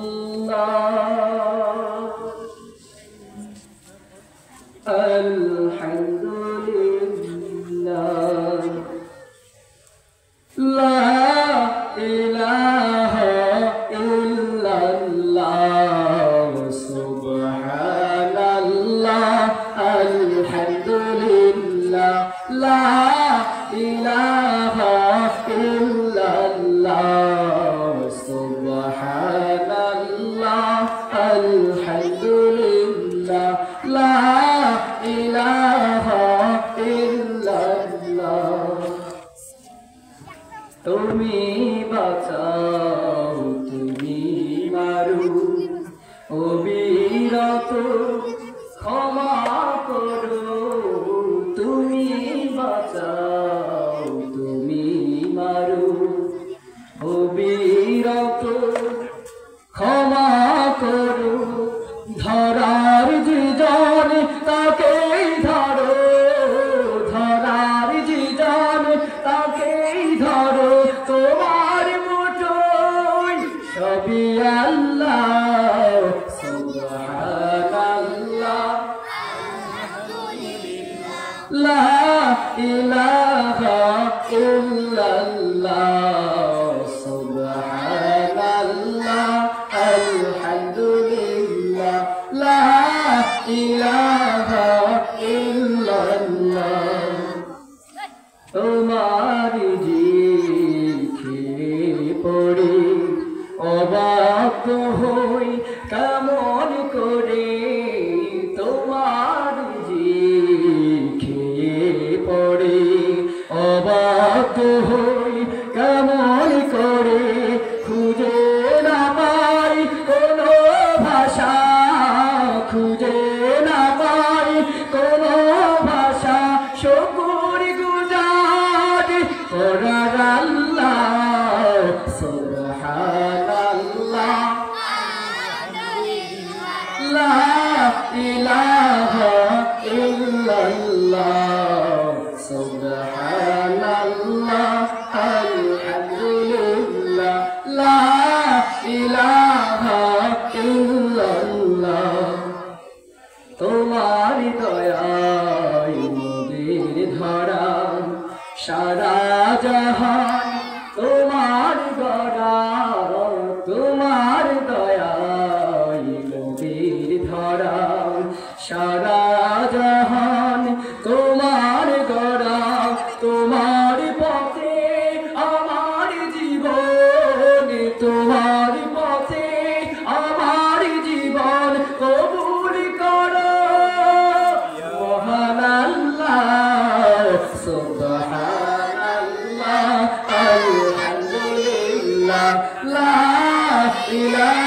Subhanallah, Alhamdulillah, La ilaha illallah, Subhanallah, Alhamdulillah, La ilaha illallah, Subhanallah, Alhamdulillah, La ilaha illallah. তুমি বাঁচাও তুমি মারু অবিরত ক্ষমা করো তুমি বাঁচাও তুমি মারু অবিরত ক্ষমা করো ধরার যে জানে তাকেই ধরো ধরার যে জানে তাকেই ধরো তোমার মুঠোয় সবই আল্লাহ সুবহানাল্লাহ লা ইলাহা ইল্লাল্লাহ সুবহানাল্লাহ আলহামদুলিল্লাহ লা ইলাহা ইল্লাল্লাহ তোমার জিখে পড়ে অবাক হই কেমন করে তোমার জিখে পড়ে অবাক হই কেমন করে খুঁজে না পাই কোনো ভাষা খুঁজে না পাই কোনো ভাষা শুকর গুজার করার আল্লাহ সুবহানাল্লাহ লা ইলাহা ইল্লাল্লাহ সুবহানাল্লাহ আলহামদুলিল্লাহ লা ইলাহা ইল্লাল্লাহ তোমার দয়ায় নদীর ধরা সারা জাহান তোমার গড়া তোমার দয়ায় নদীর ধরা সারা জাহান তোমার গড়া তোমার পথে আমার জীবন তোমার পথে আমার জীবন কবুল করো মহান আল্লাহ সুবহানাল্লাহ আলহামদুলিল্লাহ লা ইলাহা